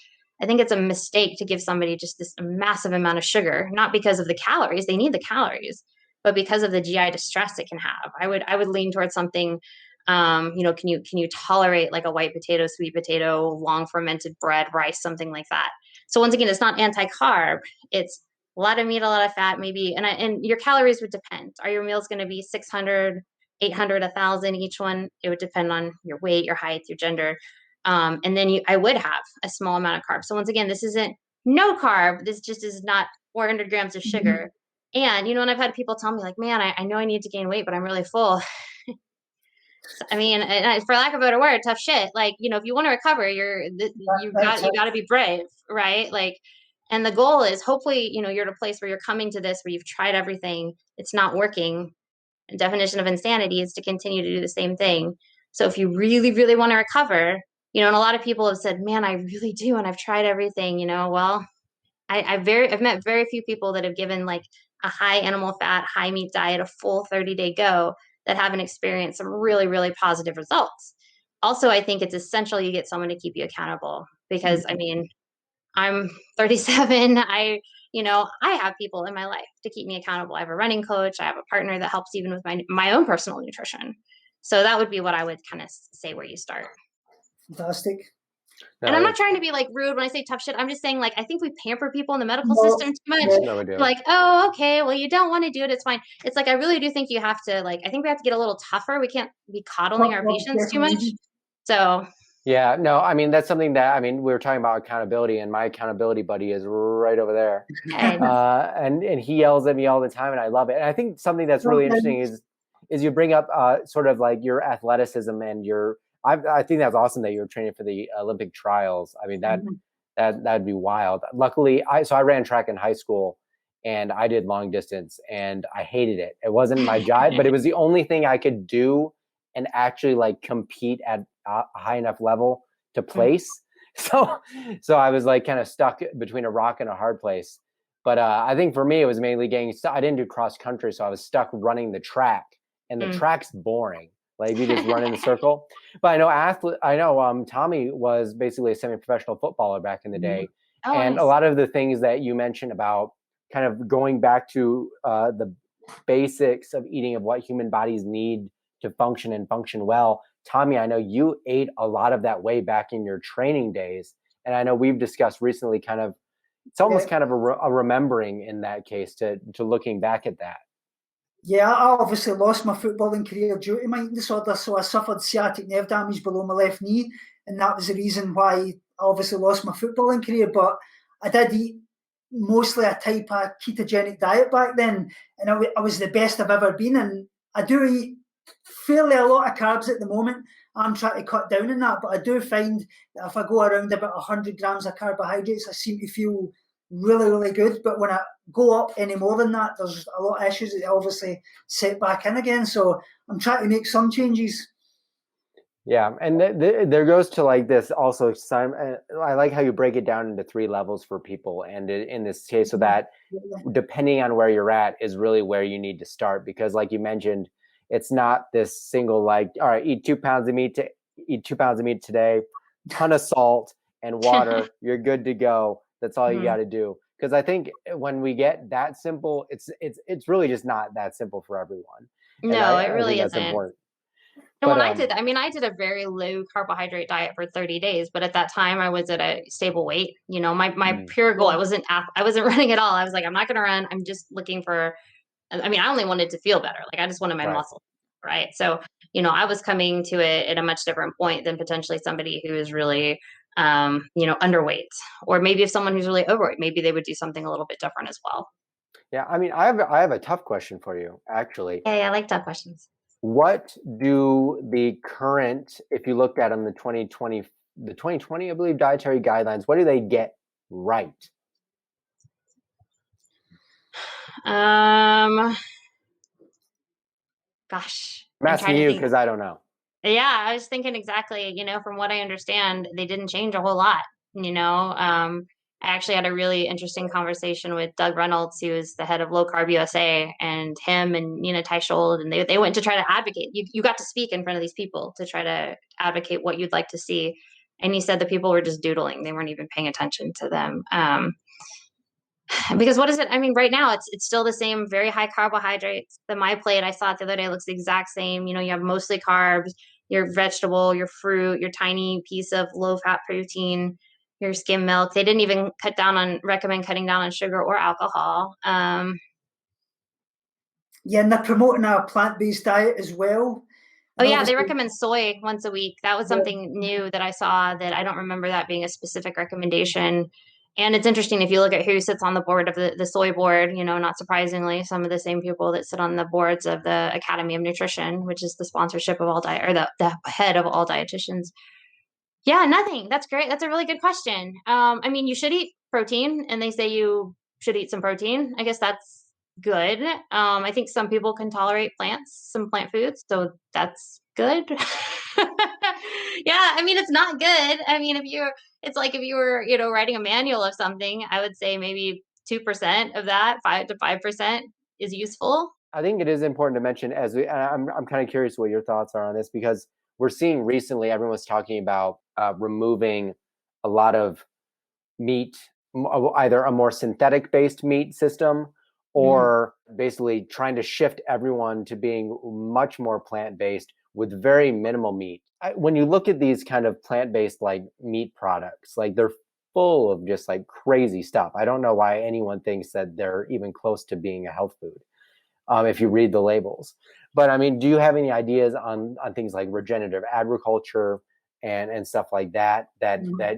it's a mistake to give somebody just this massive amount of sugar, not because of the calories, they need the calories, but because of the GI distress it can have. I would lean towards something, can you tolerate like a white potato, sweet potato, long fermented bread, rice, something like that. So once again, it's not anti-carb, it's a lot of meat, a lot of fat, maybe, and your calories would depend. Are your meals going to be 600, 800, 1,000 each one? It would depend on your weight, your height, your gender. And then I would have a small amount of carbs. So once again, this isn't no carb. This just is not 400 grams of sugar. And, and I've had people tell me like, man, I know I need to gain weight, but I'm really full. I mean, for lack of a better word, tough shit. Like, if you want to recover, you got to be brave, right? Like, and the goal is hopefully, you're at a place where you're coming to this, where you've tried everything, it's not working. The definition of insanity is to continue to do the same thing. So if you really, really want to recover, and a lot of people have said, man, I really do, and I've tried everything, well, I've met very few people that have given like a high animal fat, high meat diet, a full 30-day go, that haven't experienced some really, really positive results. Also, I think it's essential you get someone to keep you accountable, because I mean, I'm 37. I have people in my life to keep me accountable. I have a running coach. I have a partner that helps even with my own personal nutrition. So that would be what I would kind of say where you start. Fantastic. And I'm not trying to be like rude when I say tough shit. I'm just saying, like, I think we pamper people in the medical system too much. No, we do. Like, oh, okay, well, you don't want to do it. It's fine. It's like, I really do think you have to, like, I think we have to get a little tougher. We can't be coddling our patients too much. So. Yeah, no, I mean, that's something that, we were talking about accountability, and my accountability buddy is right over there. And he yells at me all the time, and I love it. And I think something that's really interesting is you bring up sort of like your athleticism and I think that's awesome that you're training for the Olympic trials. I mean, that'd be wild. Luckily, I ran track in high school, and I did long distance, and I hated it. It wasn't my jive, but it was the only thing I could do and actually like compete at a high enough level to place. So I was like kind of stuck between a rock and a hard place. But I think for me, it was mainly getting stuck. I didn't do cross country, so I was stuck running the track, and the track's boring. Like you just run in a circle. But I know Tommy was basically a semi-professional footballer back in the day. And a lot of the things that you mentioned about kind of going back to the basics of eating, of what human bodies need to function and function well. Tommy, I know you ate a lot of that way back in your training days. And I know we've discussed recently it's almost kind of a remembering in that case to looking back at that. Yeah, I obviously lost my footballing career due to my eating disorder, so I suffered sciatic nerve damage below my left knee, and that was the reason why I obviously lost my footballing career. But I did eat mostly a type of ketogenic diet back then, and I was the best I've ever been, and I do eat fairly a lot of carbs at the moment. I'm trying to cut down on that, but I do find that if I go around about 100 grams of carbohydrates, I seem to feel really, really good. But when I go up any more than that, there's a lot of issues that obviously set back in again. So I'm trying to make some changes. Yeah, and there goes to like this also. I like how you break it down into 3 levels for people, and in this case, so that depending on where you're at is really where you need to start, because like you mentioned, it's not this single like, all right, eat 2 pounds of meat today, ton of salt and water, you're good to go. That's all you got to do. Because I think when we get that simple, it's really just not that simple for everyone. No, it really isn't. Important. And when I did a very low carbohydrate diet for 30 days, but at that time I was at a stable weight. My pure goal, I wasn't running at all. I was like, I'm not going to run. I'm just looking for, I only wanted to feel better. Like I just wanted my muscle, right? So, I was coming to it at a much different point than potentially somebody who is really, underweight, or maybe if someone who's really overweight, maybe they would do something a little bit different as well. Yeah. I have a tough question for you, actually. Yeah, I like tough questions. What do the current, if you looked at them, the 2020, I believe, dietary guidelines, what do they get right? Gosh. I'm asking you because I don't know. Yeah, I was thinking exactly, from what I understand, they didn't change a whole lot. I actually had a really interesting conversation with Doug Reynolds, who is the head of Low-Carb USA, and him and Nina Teicholz, and they went to try to advocate. You got to speak in front of these people to try to advocate what you'd like to see. And he said the people were just doodling. They weren't even paying attention to them. Because what is it? I mean, right now it's still the same, very high carbohydrates. My plate, I saw it the other day, looks the exact same. You have mostly carbs, your vegetable, your fruit, your tiny piece of low-fat protein, your skim milk. They didn't even recommend cutting down on sugar or alcohol. Yeah, and they're promoting a plant-based diet as well. Oh yeah, they recommend soy once a week. That was something new that I saw, that I don't remember that being a specific recommendation. And it's interesting, if you look at who sits on the board of the soy board, not surprisingly, some of the same people that sit on the boards of the Academy of Nutrition, which is the sponsorship of all diet, or the head of all dietitians. Yeah, nothing. That's great. That's a really good question. I mean, you should eat protein, and they say you should eat some protein. I guess that's good. I think some people can tolerate some plant foods, so that's good. Yeah, I mean, it's not good. I mean, it's like if you were, writing a manual of something, I would say maybe 2% of that, 5 to 5% is useful. I think it is important to mention, and I'm kind of curious what your thoughts are on this, because we're seeing recently, everyone's talking about removing a lot of meat, either a more synthetic based meat system, or basically trying to shift everyone to being much more plant-based with very minimal meat. When you look at these kind of plant-based like meat products, like they're full of just like crazy stuff. I don't know why anyone thinks that they're even close to being a health food, if you read the labels. But I mean, do you have any ideas on things like regenerative agriculture and stuff like that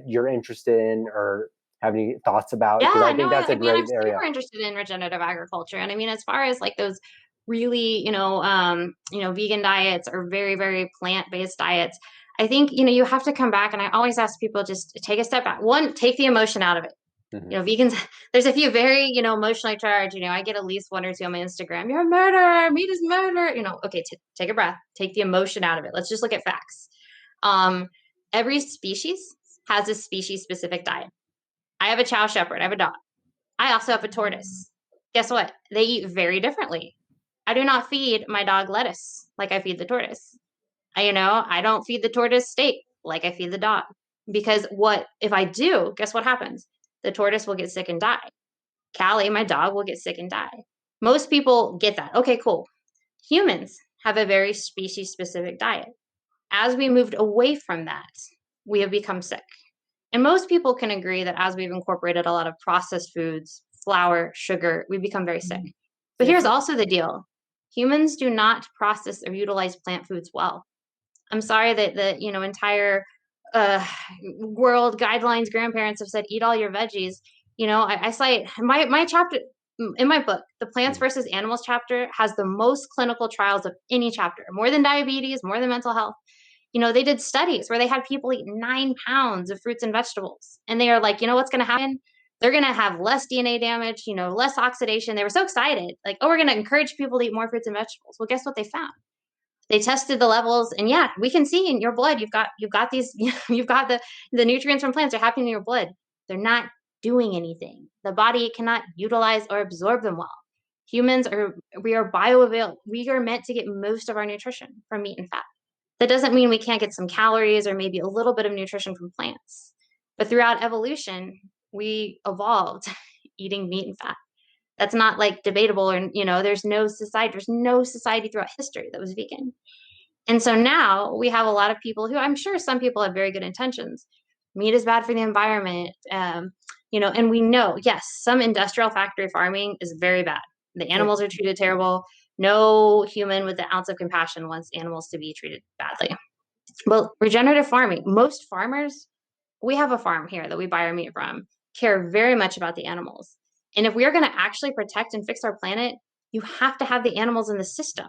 you're interested in, or have any thoughts about? Yeah, I think that's a great I'm area. super interested in regenerative agriculture. And I mean, as far as like those really, vegan diets or very, very plant-based diets, I think, you have to come back. And I always ask people, just take a step back. One, take the emotion out of it. Vegans, there's a few very, emotionally charged, I get at least one or two on my Instagram. You're a murderer. Meat is murder. Okay, take a breath, take the emotion out of it. Let's just look at facts. Every species has a species specific diet. I have a chow shepherd. I have a dog. I also have a tortoise. Guess what? They eat very differently. I do not feed my dog lettuce like I feed the tortoise. I don't feed the tortoise steak like I feed the dog. Because if I do, guess what happens? The tortoise will get sick and die. Callie, my dog, will get sick and die. Most people get that. Okay, cool. Humans have a very species-specific diet. As we moved away from that, we have become sick. And most people can agree that as we've incorporated a lot of processed foods, flour, sugar, we become very sick. But here's also the deal. Humans do not process or utilize plant foods well. I'm sorry that the entire world guidelines, grandparents have said, eat all your veggies. I cite my chapter in my book, the Plants versus Animals chapter, has the most clinical trials of any chapter, more than diabetes, more than mental health. They did studies where they had people eat 9 pounds of fruits and vegetables. And they are like, what's going to happen? They're going to have less DNA damage, less oxidation. They were so excited. Like, oh, we're going to encourage people to eat more fruits and vegetables. Well, guess what they found? They tested the levels, and yeah, we can see in your blood, you've got these, you've got the nutrients from plants are happening in your blood. They're not doing anything. The body cannot utilize or absorb them well. Humans we are bioavailable. We are meant to get most of our nutrition from meat and fat. That doesn't mean we can't get some calories or maybe a little bit of nutrition from plants. But throughout evolution, we evolved eating meat and fat. That's not like debatable, or there's no society throughout history that was vegan. And so now we have a lot of people who, I'm sure some people have very good intentions. Meat is bad for the environment. And we know, yes, some industrial factory farming is very bad. The animals are treated terrible. No human with an ounce of compassion wants animals to be treated badly. Well, regenerative farming, most farmers, we have a farm here that we buy our meat from, care very much about the animals. And if we are going to actually protect and fix our planet, you have to have the animals in the system.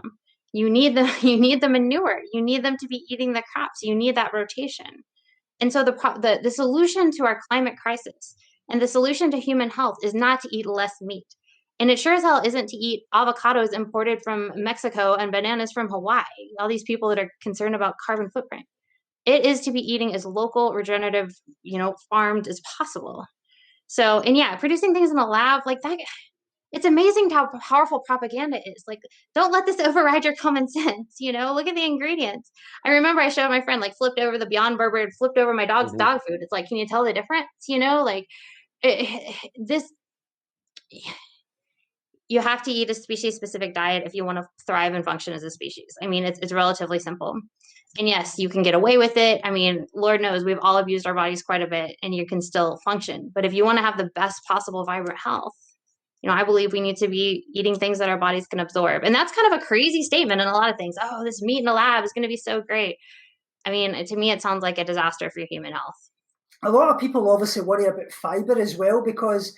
You need the manure. You need them to be eating the crops. You need that rotation. And so the solution to our climate crisis and the solution to human health is not to eat less meat. And it sure as hell isn't to eat avocados imported from Mexico and bananas from Hawaii, all these people that are concerned about carbon footprint. It is to be eating as local, regenerative, farmed as possible. So, and yeah, producing things in a lab like that, it's amazing how powerful propaganda is. Like, don't let this override your common sense. Look at the ingredients. I remember I showed my friend, like, flipped over the Beyond Burger and flipped over my dog's Mhm. dog food. It's like, can you tell the difference? Like, this, you have to eat a species specific diet if you want to thrive and function as a species. I mean, it's relatively simple. And yes, you can get away with it. I mean, Lord knows we've all abused our bodies quite a bit and you can still function. But if you want to have the best possible vibrant health, I believe we need to be eating things that our bodies can absorb. And that's kind of a crazy statement in a lot of things. Oh, this meat in a lab is going to be so great. I mean, to me, it sounds like a disaster for human health. A lot of people obviously worry about fiber as well, because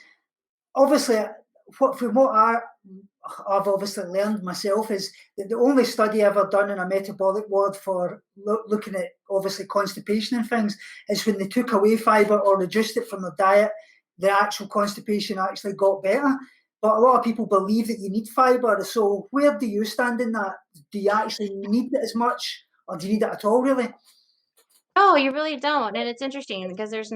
obviously from what I've obviously learned myself is that the only study ever done in a metabolic ward for looking at obviously constipation and things is when they took away fiber or reduced it from the diet, the actual constipation actually got better. But a lot of people believe that you need fiber. So where do you stand in that? Do you actually need it as much, or do you need it at all, really? No, you really don't. And it's interesting because there's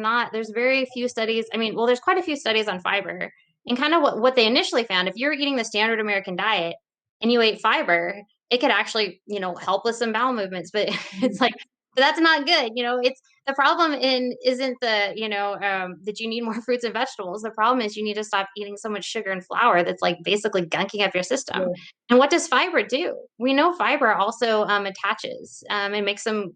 very few studies. I mean, well, there's quite a few studies on fiber. And kind of what they initially found, if you're eating the standard American diet and you ate fiber, it could actually, help with some bowel movements. But it's like, but that's not good. It's the problem isn't that you need more fruits and vegetables. The problem is you need to stop eating so much sugar and flour that's like basically gunking up your system. Yeah. And what does fiber do? We know fiber also attaches and makes some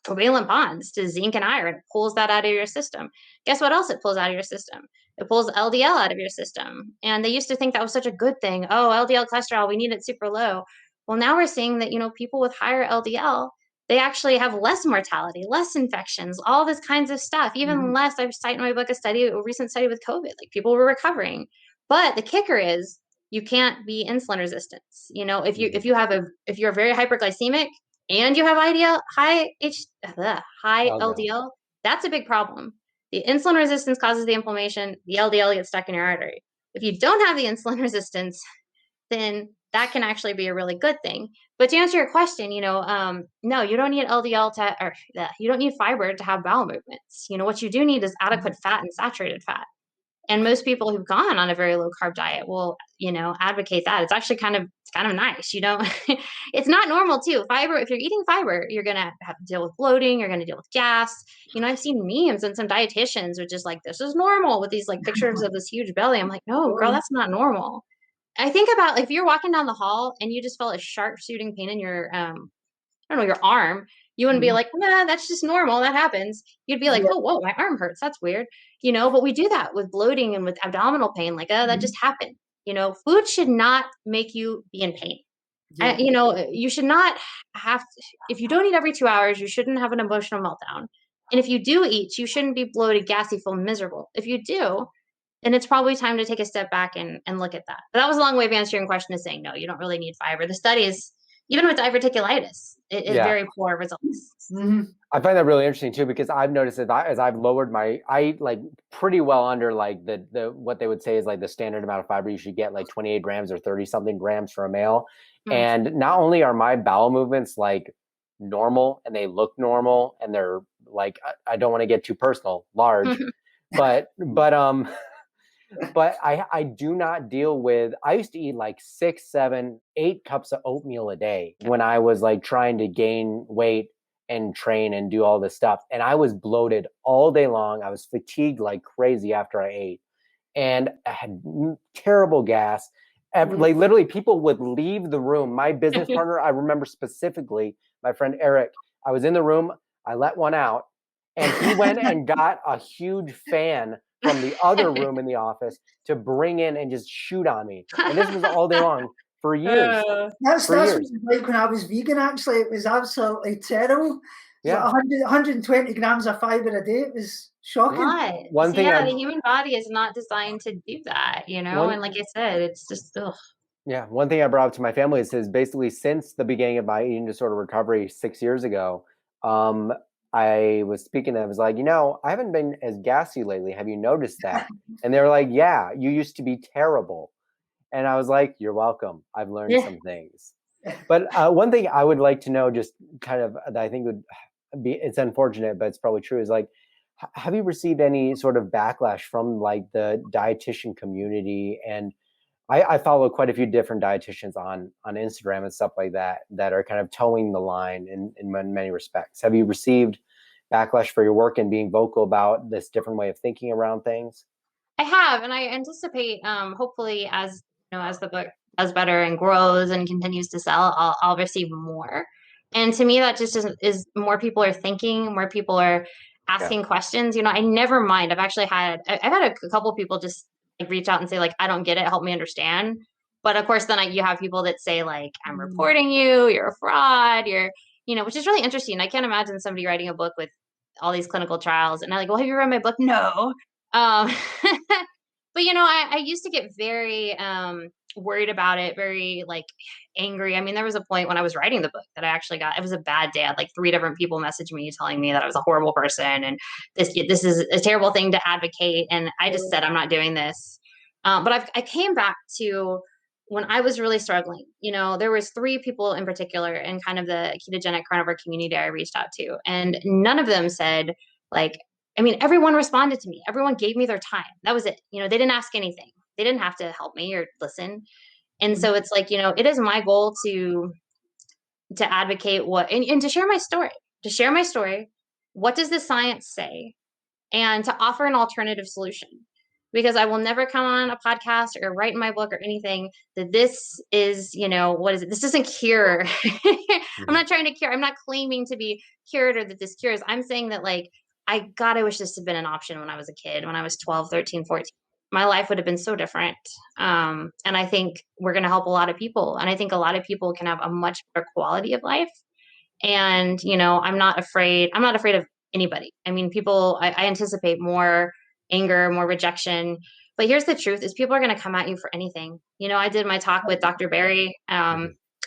covalent bonds to zinc and iron. It pulls that out of your system. Guess what else it pulls out of your system? It pulls LDL out of your system. And they used to think that was such a good thing. Oh, LDL cholesterol, we need it super low. Well, now we're seeing that, people with higher LDL, they actually have less mortality, less infections, all this kinds of stuff, even less. I cite in my book a recent study with COVID, like people were recovering. But the kicker is you can't be insulin resistant. If you're very hyperglycemic, and you have high LDL, that's a big problem. The insulin resistance causes the inflammation. The LDL gets stuck in your artery. If you don't have the insulin resistance, then that can actually be a really good thing. But to answer your question, no, you don't need you don't need fiber to have bowel movements. What you do need is adequate fat and saturated fat. And most people who've gone on a very low carb diet will, advocate that. It's actually kind of nice. It's not normal too. Fiber, if you're eating fiber, you're going to have to deal with bloating. You're going to deal with gas. I've seen memes and some dietitians which is like, this is normal with these like pictures of this huge belly. I'm like, no, girl, that's not normal. I think about like, if you're walking down the hall and you just felt a sharp shooting pain in your, your arm, you wouldn't be like, nah, that's just normal. That happens. You'd be like, oh, whoa, my arm hurts. That's weird. But we do that with bloating and with abdominal pain. Like, that just happened. Food should not make you be in pain. You should not have to, if you don't eat every 2 hours, you shouldn't have an emotional meltdown. And if you do eat, you shouldn't be bloated, gassy, full, miserable. If you do, then it's probably time to take a step back and look at that. But that was a long way of answering your question, is saying, no, you don't really need fiber. The studies, even with diverticulitis, it is very poor results. I find that really interesting too, because I've noticed that as I've lowered I eat like pretty well under like the what they would say is like the standard amount of fiber you should get, like 28 grams or 30 something grams for a male. And not only are my bowel movements like normal and they look normal and they're like, I don't want to get too personal, large, but I do not deal with, I used to eat like 6, 7, 8 cups of oatmeal a day when I was like trying to gain weight and train and do all this stuff. And I was bloated all day long. I was fatigued like crazy after I ate. And I had terrible gas. Like literally people would leave the room. My business partner, I remember specifically, my friend Eric, I was in the room, I let one out, and he went and got a huge fan from the other room in the office to bring in and just shoot on me. And this was all day long for years. That's what it was like when I was vegan, actually. It was absolutely terrible. Yeah. 120 grams of fiber a day. It was shocking. The human body is not designed to do that, and like I said, it's just, ugh. Yeah. One thing I brought up to my family is basically since the beginning of my eating disorder recovery 6 years ago, I was speaking to them. I was like, I haven't been as gassy lately. Have you noticed that? And they were like, yeah, you used to be terrible. And I was like, you're welcome. I've learned some things. But one thing I would like to know, just kind of that I think would it's unfortunate, but it's probably true, is like, have you received any sort of backlash from like the dietitian community? And I follow quite a few different dietitians on Instagram and stuff like that are kind of towing the line in many respects. Have you received backlash for your work and being vocal about this different way of thinking around things? I have, and I anticipate, hopefully, as as the book does better and grows and continues to sell, I'll receive more. And to me, that just is more people are thinking, more people are asking questions. I never mind. I've had a couple people just like reach out and say like, I don't get it, help me understand. But of course, then you have people that say like, I'm reporting you, you're a fraud, which is really interesting. I can't imagine somebody writing a book with all these clinical trials and I'm like, well, have you read my book? No. But I used to get very worried about it, very like angry. I mean, there was a point when I was writing the book that I actually it was a bad day. I had like 3 different people message me telling me that I was a horrible person and this is a terrible thing to advocate. And I just said, I'm not doing this. But I came back to when I was really struggling. There was 3 people in particular in kind of the ketogenic carnivore community I reached out to, and none of them said like, I mean, everyone responded to me. Everyone gave me their time. That was it. They didn't ask anything. They didn't have to help me or listen. And so it's like, it is my goal to advocate and to share my story. What does the science say? And to offer an alternative solution. Because I will never come on a podcast or write in my book or anything that this is, what is it? This doesn't cure. I'm not trying to cure. I'm not claiming to be cured or that this cures. I'm saying that like, I wish this had been an option when I was a kid, when I was 12, 13, 14. My life would have been so different. And I think we're going to help a lot of people. And I think a lot of people can have a much better quality of life. And, I'm not afraid of anybody. I mean, I anticipate more anger, more rejection. But here's the truth is people are going to come at you for anything. I did my talk with Dr. Barry.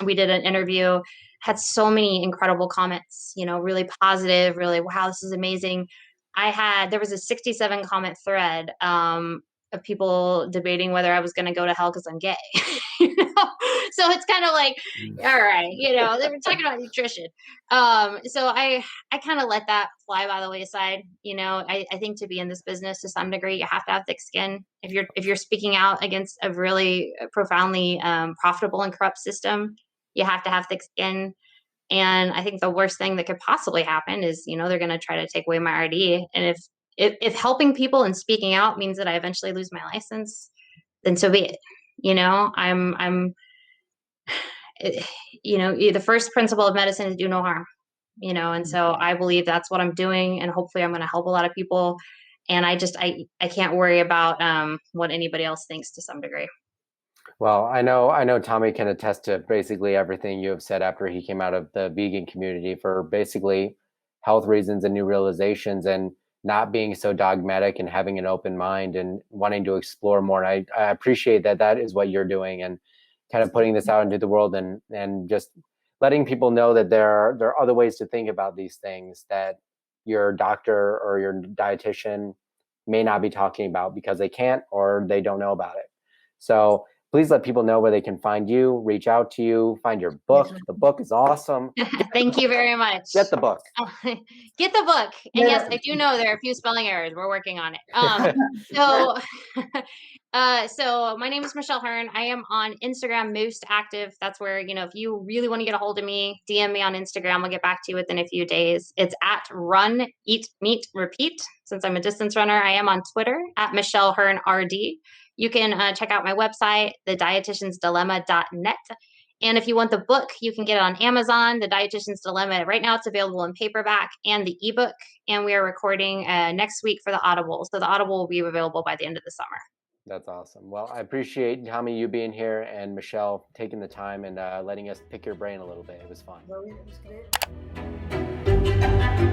We did an interview, had so many incredible comments, really positive, really, wow, this is amazing. There was a 67 comment thread of people debating whether I was going to go to hell because I'm gay. So it's kind of like, all right, they were talking about nutrition. So I kind of let that fly by the wayside. I think to be in this business to some degree, you have to have thick skin. If you're speaking out against a really profoundly profitable and corrupt system, you have to have thick skin. And I think the worst thing that could possibly happen is, they're going to try to take away my RD. And if helping people and speaking out means that I eventually lose my license, then so be it. The first principle of medicine is do no harm, and so I believe that's what I'm doing. And hopefully I'm going to help a lot of people. And I can't worry about what anybody else thinks to some degree. Well, I know Tommy can attest to basically everything you have said after he came out of the vegan community for basically health reasons and new realizations and not being so dogmatic and having an open mind and wanting to explore more. And I appreciate that is what you're doing and kind of putting this out into the world and just letting people know that there are other ways to think about these things that your doctor or your dietitian may not be talking about because they can't or they don't know about it. So please let people know where they can find you, reach out to you, find your book. The book is awesome. Thank you very much. Get the book. Get the book. And yes, I do know there are a few spelling errors. We're working on it. So my name is Michelle Hurn. I am on Instagram most active. That's where, if you really want to get a hold of me, DM me on Instagram. I'll get back to you within a few days. It's at Run, Eat, Meet, Repeat. Since I'm a distance runner, I am on Twitter at Michelle Hurn RD. You can check out my website, thedietitiansdilemma.net. And if you want the book, you can get it on Amazon, The Dietitian's Dilemma. Right now it's available in paperback and the ebook. And we are recording next week for the Audible. So the Audible will be available by the end of the summer. That's awesome. Well, I appreciate, Tommy, you being here and Michelle taking the time and letting us pick your brain a little bit. It was fun. Well, it was great.